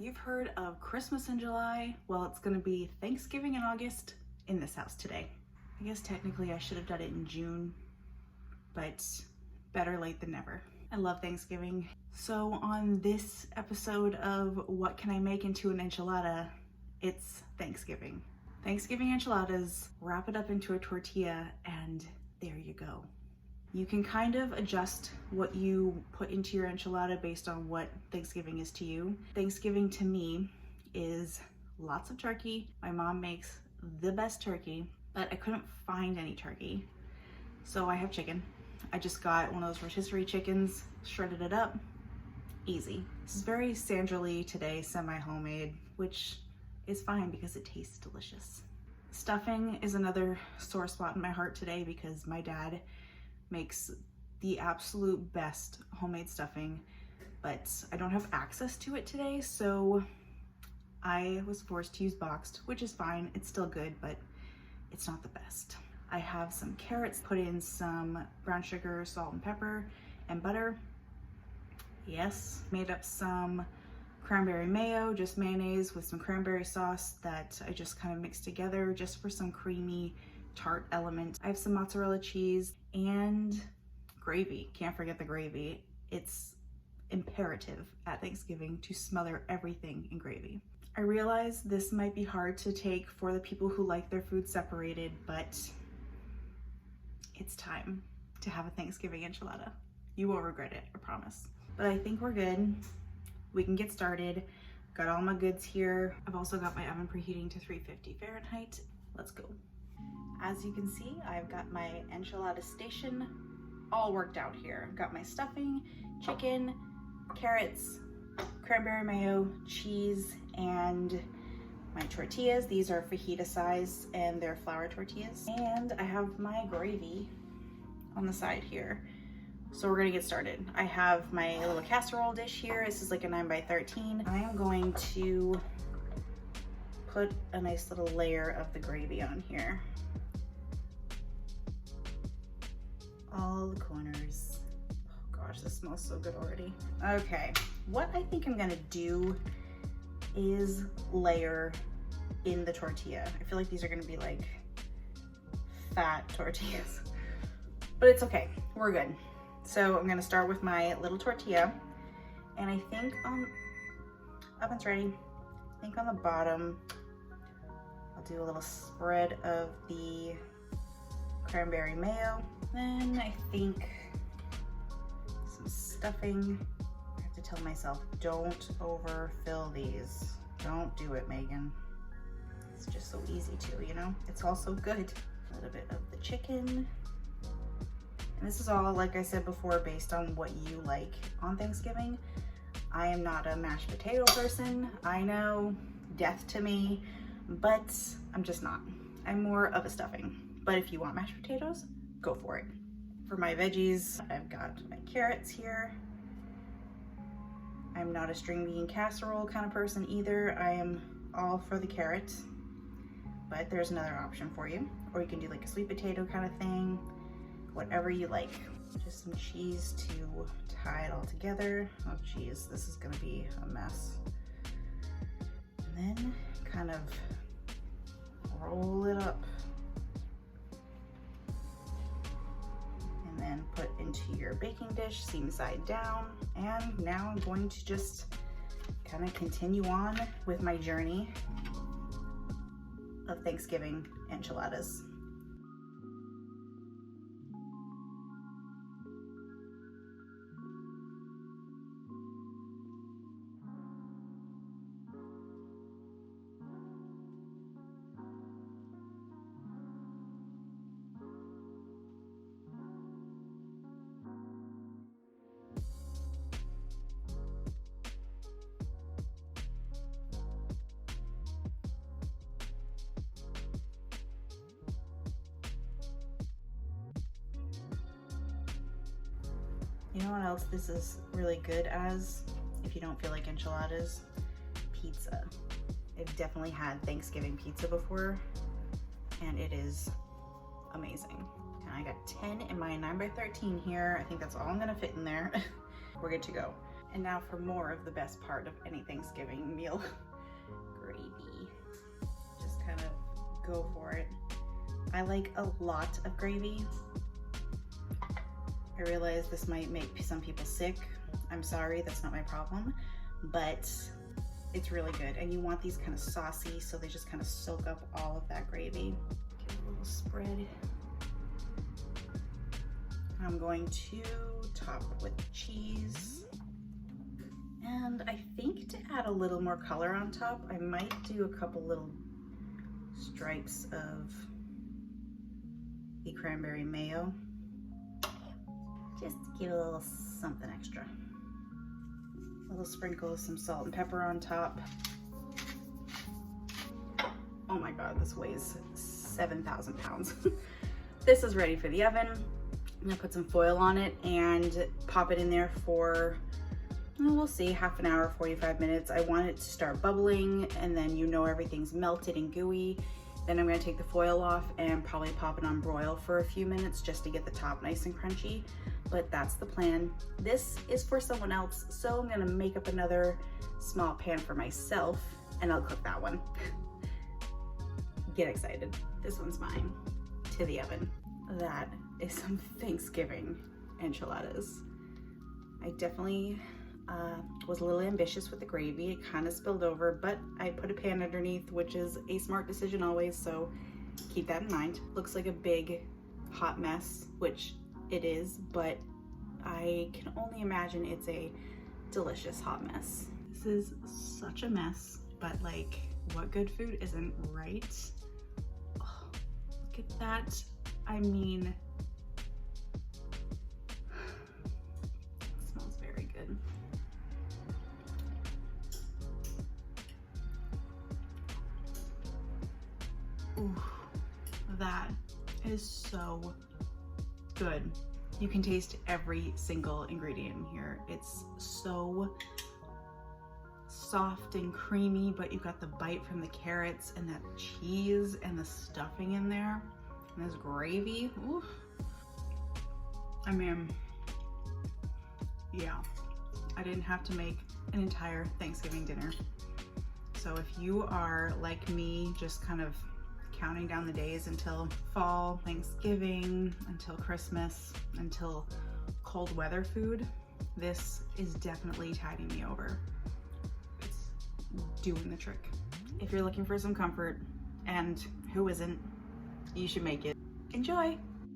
You've heard of Christmas in July? Well, it's gonna be Thanksgiving in August in this house today. I guess technically I should have done it in June, but better late than never. I love Thanksgiving. So on this episode of What Can I Make into an Enchilada, it's Thanksgiving. Thanksgiving enchiladas, wrap it up into a tortilla, and there you go. You can kind of adjust what you put into your enchilada based on what Thanksgiving is to you. Thanksgiving to me is lots of turkey. My mom makes the best turkey, but I couldn't find any turkey. So I have chicken. I just got one of those rotisserie chickens, shredded it up, easy. This is very Sandra today, semi-homemade, which is fine because it tastes delicious. Stuffing is another sore spot in my heart today because my dad makes the absolute best homemade stuffing, but I don't have access to it today, so I was forced to use boxed, which is fine. It's still good, but it's not the best. I have some carrots, put in some brown sugar, salt and pepper, and butter. Yes, made up some cranberry mayo, just mayonnaise with some cranberry sauce that I just kind of mixed together just for some creamy tart element. I have some mozzarella cheese and gravy. Can't forget the gravy. It's imperative at Thanksgiving to smother everything in gravy. I realize this might be hard to take for the people who like their food separated, but it's time to have a Thanksgiving enchilada. You won't regret it, I promise. But I think we're good. We can get started. Got all my goods here. I've also got my oven preheating to 350 Fahrenheit. Let's go. As you can see, I've got my enchilada station all worked out here. I've got my stuffing, chicken, carrots, cranberry mayo, cheese, and my tortillas. These are fajita size and they're flour tortillas. And I have my gravy on the side here. So we're gonna get started. I have my little casserole dish here. This is like a 9x13. I am going to put a nice little layer of the gravy on here. All the corners. Oh gosh, this smells so good already. Okay, what I think I'm gonna do is layer in the tortilla. I feel like these are gonna be like fat tortillas, but it's okay, we're good. So I'm gonna start with my little tortilla, and I think oven's ready. I think on the bottom, I'll do a little spread of the cranberry mayo. Then I think some stuffing. I have to tell myself, don't overfill these. Don't do it, Megan. It's just so easy to, you know? It's all so good. A little bit of the chicken. And this is all, like I said before, based on what you like on Thanksgiving. I am not a mashed potato person. I know, death to me, but I'm just not. I'm more of a stuffing. But if you want mashed potatoes, go for it. For my veggies, I've got my carrots here. I'm not a string bean casserole kind of person either. I am all for the carrots, but there's another option for you. Or you can do like a sweet potato kind of thing, whatever you like. Just some cheese to tie it all together. Oh geez, this is gonna be a mess. And then kind of roll it up. And then put into your baking dish, seam side down. And now I'm going to just kind of continue on with my journey of Thanksgiving enchiladas. You know what else this is really good as, if you don't feel like enchiladas? Pizza. I've definitely had Thanksgiving pizza before, and it is amazing. And I got 10 in my 9x13 here. I think that's all I'm gonna fit in there. We're good to go. And now for more of the best part of any Thanksgiving meal, gravy. Just kind of go for it. I like a lot of gravy. I realize this might make some people sick. I'm sorry, that's not my problem, but it's really good. And you want these kind of saucy, so they just kind of soak up all of that gravy. Get a little spread. I'm going to top with cheese. And I think to add a little more color on top, I might do a couple little stripes of the cranberry mayo. Just to give a little something extra. A little sprinkle of some salt and pepper on top. Oh my God, this weighs 7,000 pounds. This is ready for the oven. I'm gonna put some foil on it and pop it in there for, we'll see, half an hour, 45 minutes. I want it to start bubbling, and then you know everything's melted and gooey. Then I'm gonna take the foil off and probably pop it on broil for a few minutes just to get the top nice and crunchy. But that's the plan. This is for someone else, so I'm gonna make up another small pan for myself and I'll cook that one. Get excited. This one's mine. To the oven. That is some Thanksgiving enchiladas. I definitely was a little ambitious with the gravy. It kind of spilled over, but I put a pan underneath, which is a smart decision always, so keep that in mind. Looks like a big hot mess, which it is, but I can only imagine it's a delicious hot mess. This is such a mess, but like, what good food isn't, right? Oh, look at that. I mean, it smells very good. Ooh, that is so good. You can taste every single ingredient in here. It's so soft and creamy, but you've got the bite from the carrots and that cheese and the stuffing in there. And this gravy, ooh. I mean, yeah, I didn't have to make an entire Thanksgiving dinner. So if you are like me, just kind of counting down the days until fall, Thanksgiving, until Christmas, until cold weather food, this is definitely tiding me over. It's doing the trick. If you're looking for some comfort, and who isn't, you should make it. Enjoy!